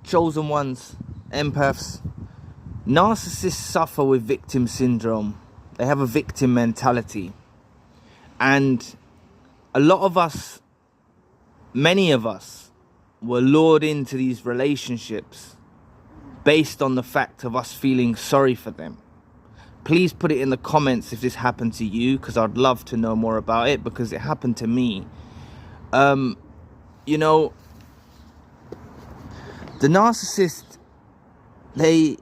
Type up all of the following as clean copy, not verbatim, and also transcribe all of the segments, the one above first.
chosen ones, empaths, narcissists suffer with victim syndrome. They have a victim mentality. And a lot of us, many of us, were lured into these relationships based on the fact of us feeling sorry for them. Please put it in the comments if this happened to you, because I'd love to know more about it, because it happened to me. You know, the narcissist, they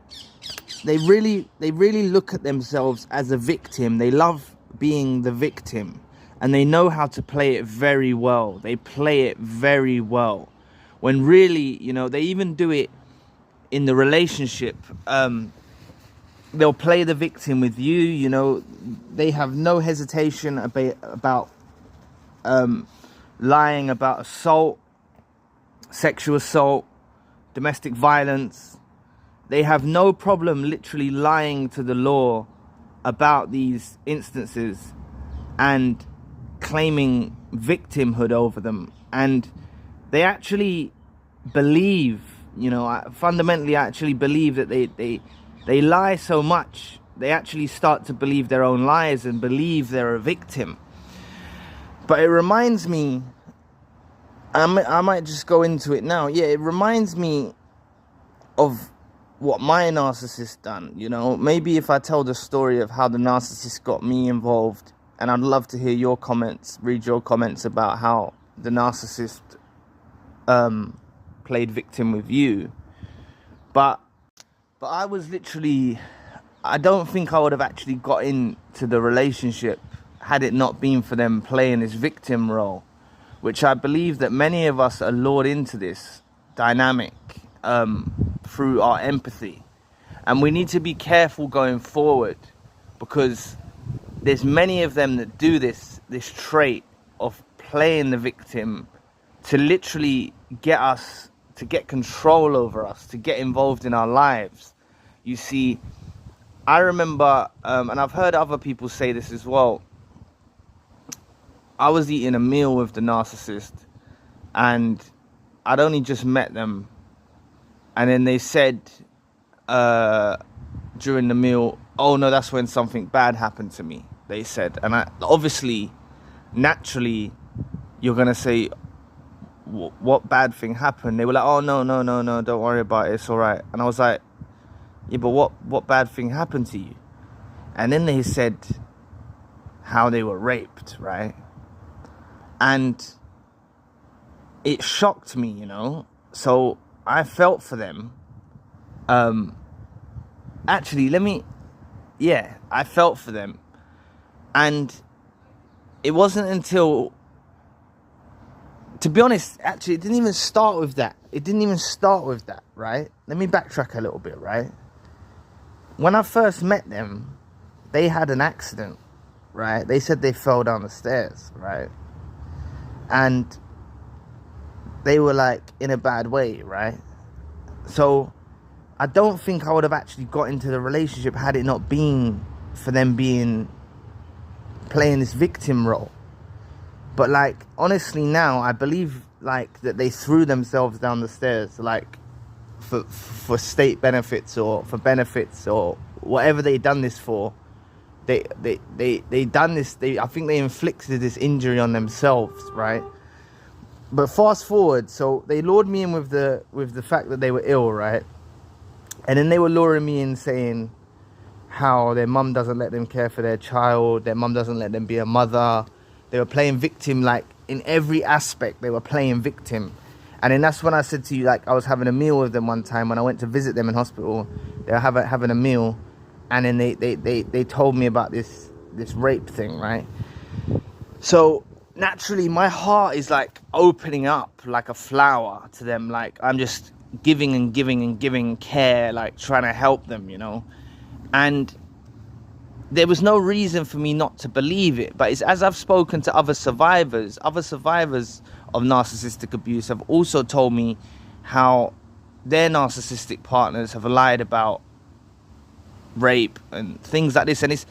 really look at themselves as a victim. They love being the victim, and they know how to play it very well. They play it very well, when really, you know, they even do it in the relationship. They'll play the victim with you. You know, they have no hesitation about lying about assault, sexual assault, domestic violence. They have no problem literally lying to the law about these instances and claiming victimhood over them. And they actually believe, you know, fundamentally actually believe that they lie so much, they actually start to believe their own lies and believe they're a victim. But it reminds me, I might just go into it now. Yeah, it reminds me of what my narcissist done, you know. Maybe if I tell the story of how the narcissist got me involved, and I'd love to hear your comments, read your comments about how the narcissist played victim with you. But I was literally, I don't think I would have actually got into the relationship had it not been for them playing this victim role, which I believe that many of us are lured into this dynamic through our empathy. And we need to be careful going forward, because there's many of them that do this trait of playing the victim to literally get us, to get control over us, to get involved in our lives. You see, I remember, and I've heard other people say this as well, I was eating a meal with the narcissist, and I'd only just met them, and then they said during the meal, oh no, that's when something bad happened to me, they said. And I obviously, naturally, you're gonna say, what bad thing happened? They were like, oh no, don't worry about it, it's all right. And I was like, yeah, but what bad thing happened to you? And then they said how they were raped, right? And it shocked me, you know. So I felt for them. Actually, I felt for them. And it wasn't until, to be honest, actually, it didn't even start with that. Right? Let me backtrack a little bit, right? When I first met them, they had an accident, right? They said they fell down the stairs, right? And they were like in a bad way, right? So I don't think I would have actually got into the relationship had it not been for them playing this victim role. But like, honestly, now I believe like that they threw themselves down the stairs, like for state benefits or for benefits or whatever they done this for. They done this. I think they inflicted this injury on themselves, right? But fast forward, so they lured me in with the fact that they were ill, right? And then they were luring me in saying how their mum doesn't let them care for their child, their mum doesn't let them be a mother. They were playing victim, like in every aspect. They were playing victim. And then that's when I said to you, like, I was having a meal with them one time when I went to visit them in hospital. They were having a meal. And then they told me about this rape thing, right? So naturally, my heart is like opening up like a flower to them. Like I'm just giving and giving and giving care, like trying to help them, you know. And there was no reason for me not to believe it. But it's as I've spoken to other survivors of narcissistic abuse have also told me how their narcissistic partners have lied about rape and things like this. And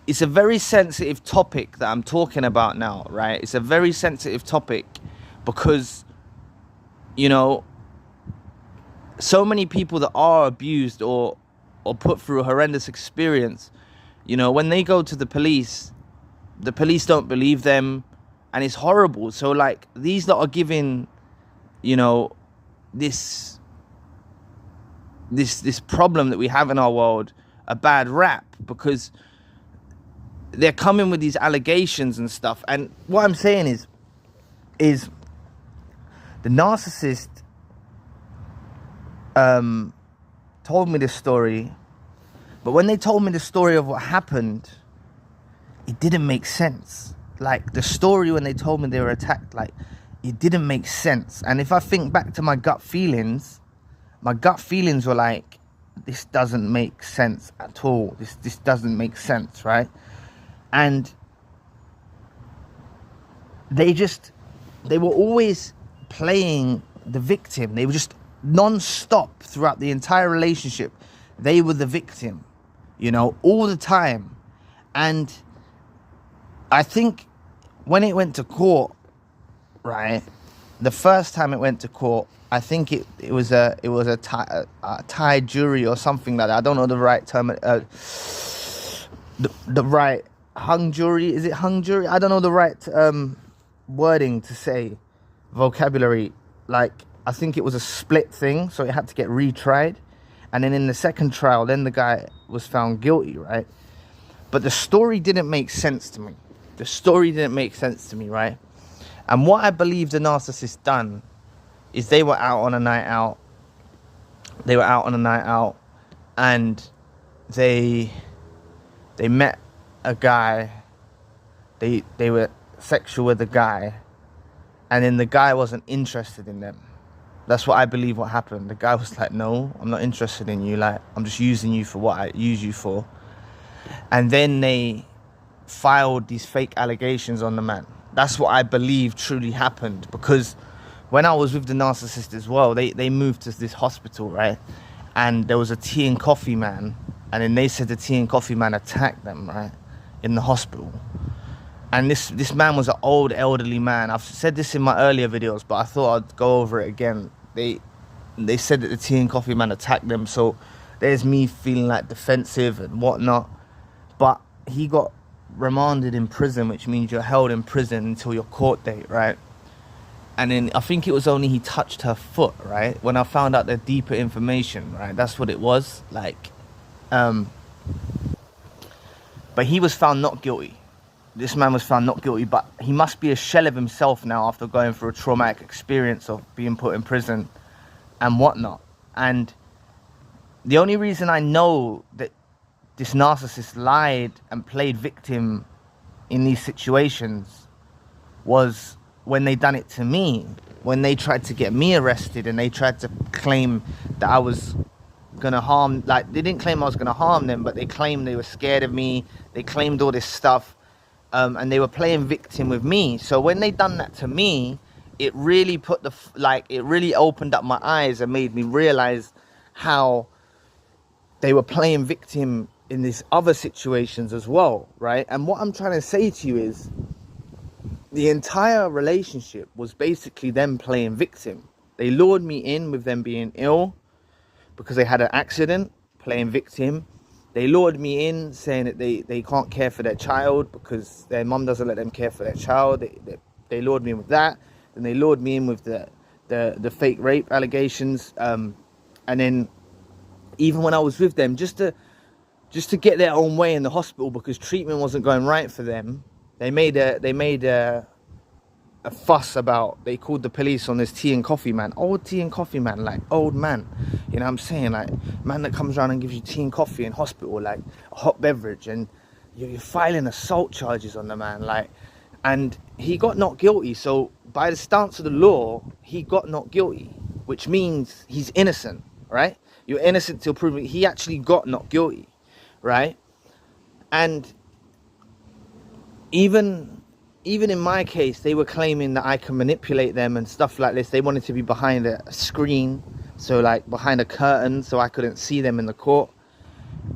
it's a very sensitive topic that I'm talking about now, right? It's a very sensitive topic because, you know, so many people that are abused or put through a horrendous experience, you know, when they go to the police don't believe them, and it's horrible. So like, these that are giving, you know, this problem that we have in our world a bad rap, because they're coming with these allegations and stuff. And what I'm saying is the narcissist told me this story, but when they told me the story of what happened, it didn't make sense. Like, the story when they told me they were attacked, like, it didn't make sense. And if I think back to my gut feelings were like, this doesn't make sense at all. This doesn't make sense, right? And they were always playing the victim. They were just non-stop throughout the entire relationship. They were the victim, you know, all the time. And I think when it went to court, right, the first time it went to court, I think it was a tied jury or something like that. I don't know the right term. The right hung jury. Is it hung jury? I don't know the right wording to say, vocabulary. Like, I think it was a split thing, so it had to get retried. And then in the second trial, then the guy was found guilty, right? But the story didn't make sense to me. Right? And what I believe the narcissist done is they were out on a night out. And they met a guy. They were sexual with the guy, and then the guy wasn't interested in them. That's what I believe what happened. The guy was like, no, I'm not interested in you. Like, I'm just using you for what I use you for. And then they filed these fake allegations on the man. That's what I believe truly happened, because when I was with the narcissist as well, they moved to this hospital, right? And there was a tea and coffee man, and then they said the tea and coffee man attacked them, right, in the hospital. And this man was an old, elderly man. I've said this in my earlier videos, but I thought I'd go over it again. They said that the tea and coffee man attacked them, so there's me feeling like defensive and whatnot. But he got remanded in prison, which means you're held in prison until your court date, right? And then I think it was only he touched her foot, right? When I found out the deeper information, right? That's what it was, like. But he was found not guilty. This man was found not guilty, but he must be a shell of himself now after going through a traumatic experience of being put in prison and whatnot. And the only reason I know that this narcissist lied and played victim in these situations was when they done it to me, when they tried to get me arrested and they tried to claim that I was gonna harm, like, they didn't claim I was gonna harm them, but they claimed they were scared of me. They claimed all this stuff. And they were playing victim with me. So when they done that to me, it really it really opened up my eyes and made me realize how they were playing victim in these other situations as well, right? And what I'm trying to say to you is, the entire relationship was basically them playing victim. They lured me in with them being ill because they had an accident, playing victim. They lured me in saying that they can't care for their child because their mum doesn't let them care for their child. They lured me in with that. Then they lured me in with the fake rape allegations. And then even when I was with them, just to get their own way in the hospital because treatment wasn't going right for them, they made a fuss about, they called the police on this tea and coffee man. Old tea and coffee man, like old man. You know what I'm saying? Like, man that comes around and gives you tea and coffee in hospital, like a hot beverage, and you're filing assault charges on the man, like. And he got not guilty. So by the stance of the law, he got not guilty, which means he's innocent, right? You're innocent till proven. He actually got not guilty, right? And even in my case, they were claiming that I can manipulate them and stuff like this. They wanted to be behind a screen, so like behind a curtain, so I couldn't see them in the court.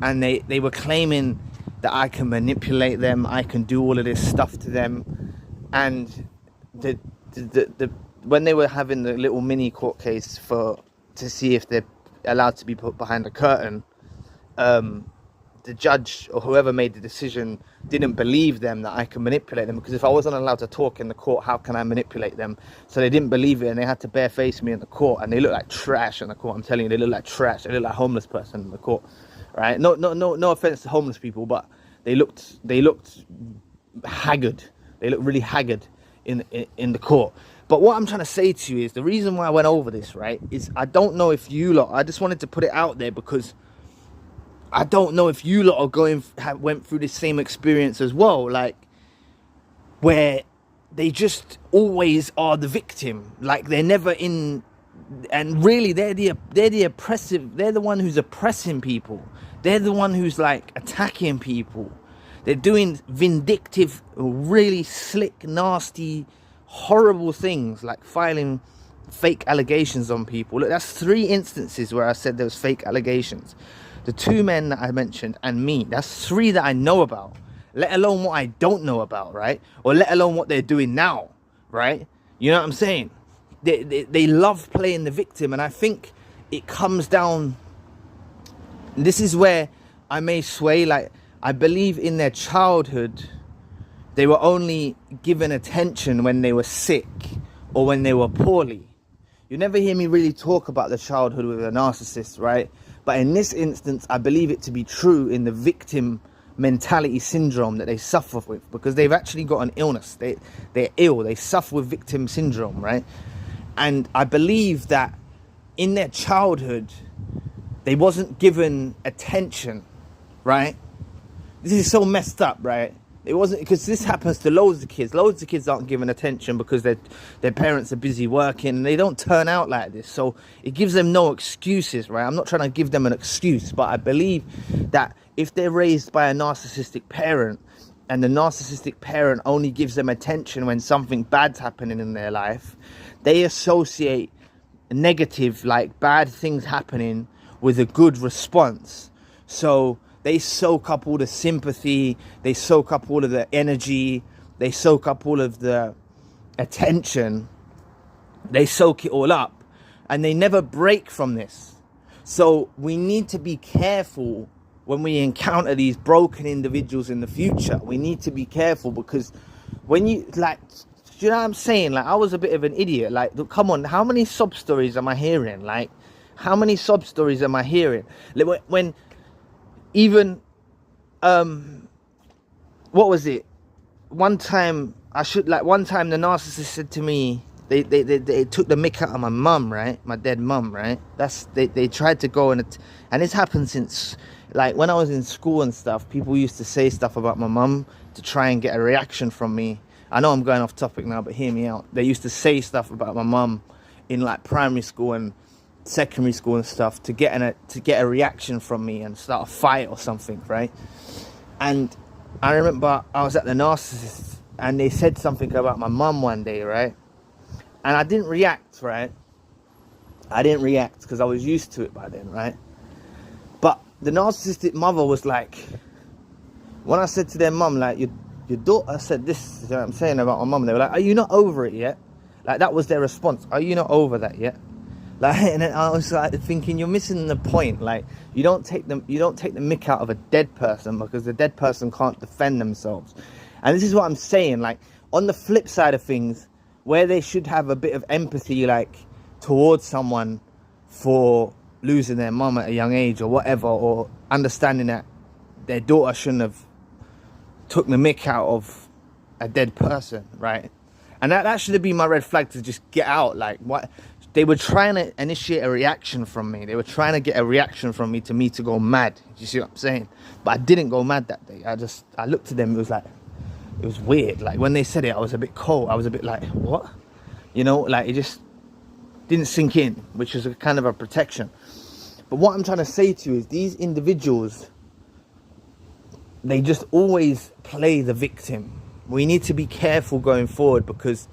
And they were claiming that I can manipulate them, I can do all of this stuff to them. And when they were having the little mini court case to see if they're allowed to be put behind a curtain, the judge or whoever made the decision didn't believe them that I can manipulate them, because if I wasn't allowed to talk in the court, how can I manipulate them? So they didn't believe it, and they had to bareface me in the court, and they look like trash in the court. I'm telling you, they look like trash. They look like a homeless person in the court, right? No offense to homeless people, but they looked haggard. They looked really haggard in the court. But what I'm trying to say to you is, the reason why I went over this, right, is I don't know if you lot, I just wanted to put it out there because I don't know if you lot are went through the same experience as well, like where they just always are the victim, like they're never in, and really they're the oppressive, they're the one who's oppressing people, they're the one who's like attacking people, they're doing vindictive, really slick, nasty, horrible things like filing fake allegations on people. Look, that's 3 instances where I said there was fake allegations. The 2 men that I mentioned and me, that's 3 that I know about, let alone what I don't know about, right? Or let alone what they're doing now, right? You know what I'm saying? They love playing the victim, and I think it comes down, this is where I may sway, like I believe in their childhood they were only given attention when they were sick or when they were poorly. You never hear me really talk about the childhood with a narcissist, right? But in this instance, I believe it to be true in the victim mentality syndrome that they suffer with, because they've actually got an illness. They're ill. They suffer with victim syndrome, right? And I believe that in their childhood, they wasn't given attention, right? This is so messed up, right? It wasn't, because this happens to loads of kids. Loads of kids aren't given attention because their parents are busy working, and they don't turn out like this. So it gives them no excuses, right? I'm not trying to give them an excuse, but I believe that if they're raised by a narcissistic parent, and the narcissistic parent only gives them attention when something bad's happening in their life, they associate negative, like bad things happening, with a good response. So they soak up all the sympathy, they soak up all of the energy, they soak up all of the attention, they soak it all up, and they never break from this. So we need to be careful when we encounter these broken individuals in the future. We need to be careful, because when you, like, you know what I'm saying? Like, I was a bit of an idiot. Like, come on, how many sob stories am I hearing? Like, how many sob stories am I hearing? Like, when even what was it, one time the narcissist said to me, they took the mick out of my mum, right, my dead mum, right? They tried to go, and this happened since, like, when I was in school and stuff, people used to say stuff about my mum to try and get a reaction from me. I know I'm going off topic now, but hear me out. They used to say stuff about my mum in like primary school and secondary school and stuff to get a reaction from me and start a fight or something, right? And I remember I was at the Narcissists, and they said something about my mum one day, right? And I didn't react, right? I didn't react because I was used to it by then, right? But the narcissistic mother was like, when I said to their mum, like, your daughter said this, you know what I'm saying, about my mum, they were like, are you not over it yet? Like, that was their response. Are you not over that yet? Like, and then I was like thinking, you're missing the point. Like, you don't take the mick out of a dead person, because the dead person can't defend themselves. And this is what I'm saying. Like, on the flip side of things, where they should have a bit of empathy, like, towards someone for losing their mum at a young age or whatever, or understanding that their daughter shouldn't have took the mick out of a dead person, right? And that should have been my red flag to just get out. Like, what? They were trying to initiate a reaction from me. They were trying to get a reaction from me to go mad. Do you see what I'm saying? But I didn't go mad that day. I looked at them. It was weird. Like, when they said it, I was a bit cold. I was a bit like, what? You know, like, it just didn't sink in, which was a kind of a protection. But what I'm trying to say to you is, these individuals, they just always play the victim. We need to be careful going forward, because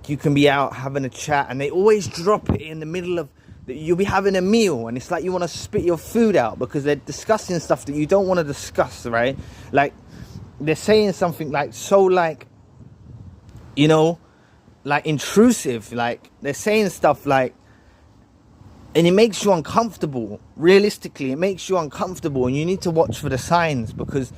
you can be out having a chat and they always drop it in the middle of, you'll be having a meal and it's like you want to spit your food out because they're discussing stuff that you don't want to discuss, right? Like, they're saying something like, so, like, you know, like intrusive. Like, they're saying stuff like, And it makes you uncomfortable. Realistically, it makes you uncomfortable, and you need to watch for the signs, because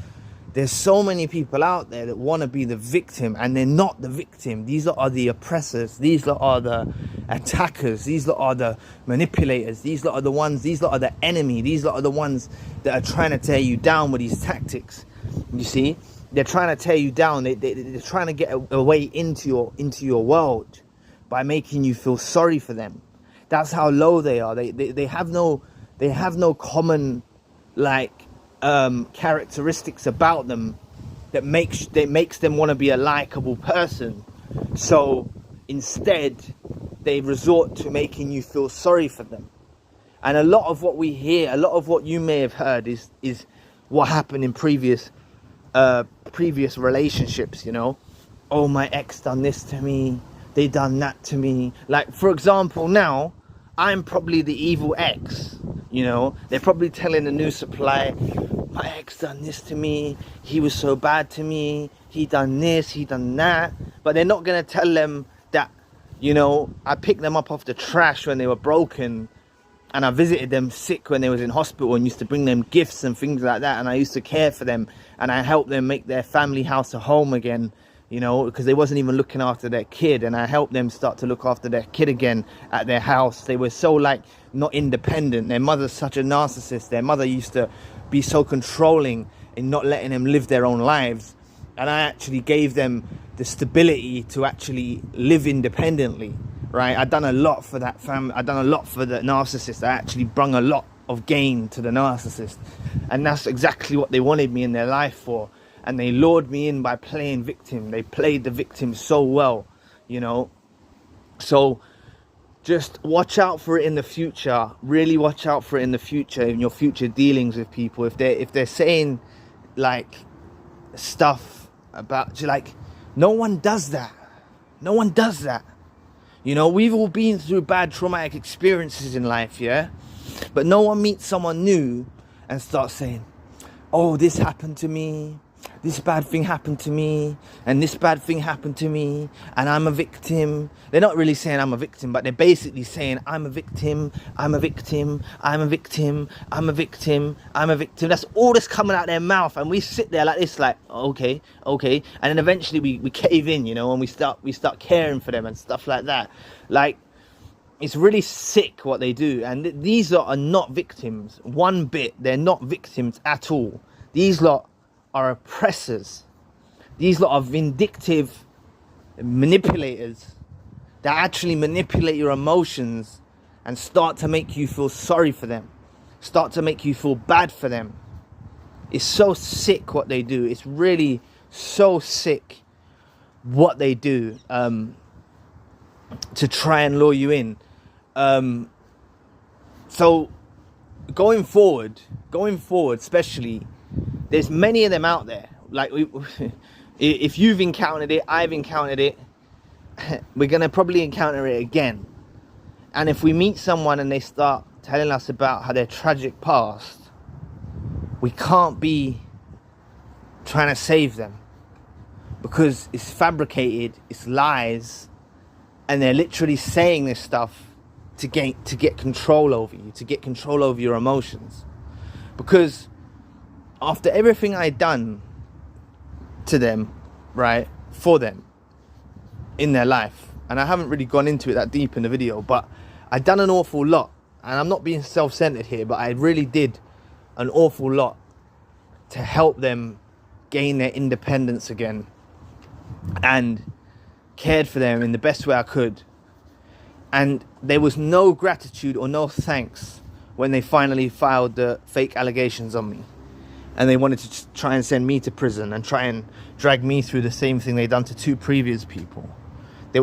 there's so many people out there that want to be the victim, and they're not the victim. These are the oppressors. These are the attackers. These are the manipulators. These are the ones. These are the enemy. These are the ones that are trying to tear you down with these tactics. You see, they're trying to tear you down. They're trying to get a way into your world by making you feel sorry for them. That's how low they are. They have no common characteristics about them that makes them want to be a likable person. So instead, they resort to making you feel sorry for them. And a lot of what we hear, a lot of what you may have heard is what happened in previous relationships. You know, oh, my ex done this to me. They done that to me. Like, for example, now I'm probably the evil ex. You know, they're probably telling the new supply, my ex done this to me. He was so bad to me. He done this, he done that. But they're not going to tell them that, you know, I picked them up off the trash when they were broken, and I visited them sick when they was in hospital, and used to bring them gifts and things like that. And I used to care for them, and I helped them make their family house a home again. You know, because they wasn't even looking after their kid, and I helped them start to look after their kid again at their house. They were so not independent. Their mother's such a narcissist. Their mother used to be so controlling in not letting them live their own lives, and I actually gave them the stability to actually live independently. Right? I've done a lot for that family. I've done a lot for the narcissist. I actually brung a lot of gain to the narcissist, and that's exactly what they wanted me in their life for. And they lured me in by playing victim. They played the victim so well, you know. So just watch out for it in the future. Really watch out for it in the future, in your future dealings with people. If they're saying stuff about, no one does that. No one does that. You know, we've all been through bad traumatic experiences in life, yeah? But no one meets someone new and starts saying, oh, this happened to me. This bad thing happened to me, and this bad thing happened to me, and I'm a victim. They're not really saying I'm a victim, but they're basically saying I'm a victim, I'm a victim, I'm a victim, I'm a victim, I'm a victim. That's all that's coming out their mouth, and we sit there like this, like, okay, and then eventually we cave in, you know, and we start caring for them and stuff like that. Like, it's really sick what they do, and these lot are not victims one bit. They're not victims at all. These lot are oppressors. These lot are vindictive manipulators that actually manipulate your emotions and start to make you feel sorry for them, start to make you feel bad for them. It's so sick what they do. It's really so sick what they do to try and lure you in. So going forward especially, there's many of them out there. Like, if you've encountered it, I've encountered it, we're going to probably encounter it again. And if we meet someone and they start telling us about how their tragic past, we can't be trying to save them, because it's fabricated, it's lies, and they're literally saying this stuff to get control over you, to get control over your emotions. Because after everything I'd done to them, right, for them in their life, and I haven't really gone into it that deep in the video, but I'd done an awful lot, and I'm not being self-centered here, but I really did an awful lot to help them gain their independence again, and cared for them in the best way I could. And there was no gratitude or no thanks when they finally filed the fake allegations on me, and they wanted to try and send me to prison and try and drag me through the same thing they'd done to 2 previous people. The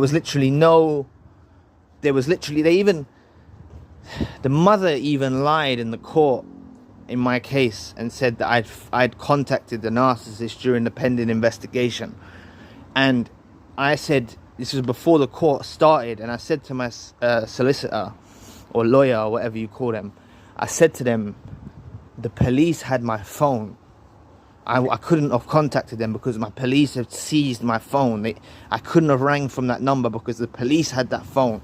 mother even lied in the court in my case and said that I'd contacted the narcissist during the pending investigation. And I said, this was before the court started, and I said to my solicitor or lawyer or whatever you call them, I said to them, the police had my phone, I couldn't have contacted them because my police had seized my phone. I couldn't have rang from that number because the police had that phone.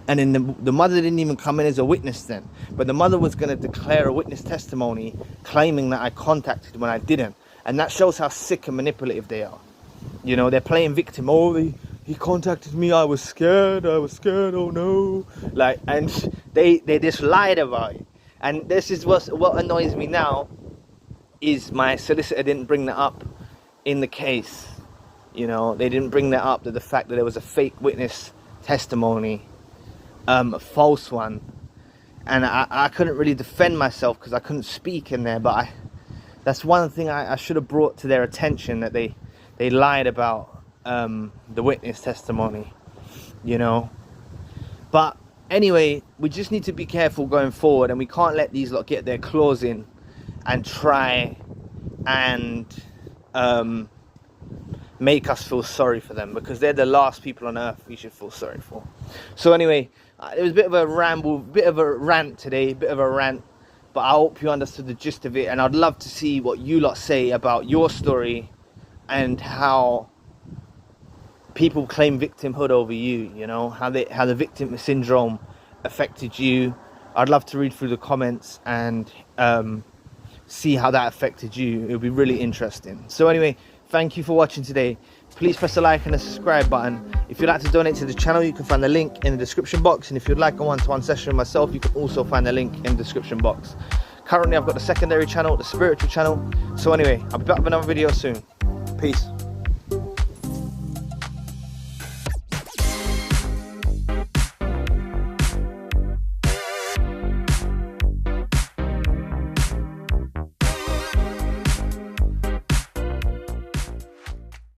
And then the mother didn't even come in as a witness then. But the mother was going to declare a witness testimony claiming that I contacted when I didn't. And that shows how sick and manipulative they are. You know, they're playing victim. Oh, he contacted me. I was scared. Oh no. Like, and they just lied about it. And this is what annoys me now, is my solicitor didn't bring that up in the case. You know, they didn't bring that up, that the fact that there was a fake witness testimony, a false one. And I couldn't really defend myself because I couldn't speak in there. But that's one thing I should have brought to their attention, that they lied about the witness testimony, you know. But anyway, we just need to be careful going forward, and we can't let these lot get their claws in and try and make us feel sorry for them, because they're the last people on earth we should feel sorry for. So anyway, it was a bit of a ramble, bit of a rant today, bit of a rant, but I hope you understood the gist of it, and I'd love to see what you lot say about your story and how people claim victimhood over you, you know, how the victim syndrome affected you. I'd love to read through the comments and see how that affected you. It would be really interesting. So anyway, thank you for watching today. Please press the like and the subscribe button. If you'd like to donate to the channel, you can find the link in the description box. And if you'd like a one-to-one session with myself, you can also find the link in the description box. Currently, I've got the secondary channel, the spiritual channel. So anyway, I'll be back with another video soon. Peace.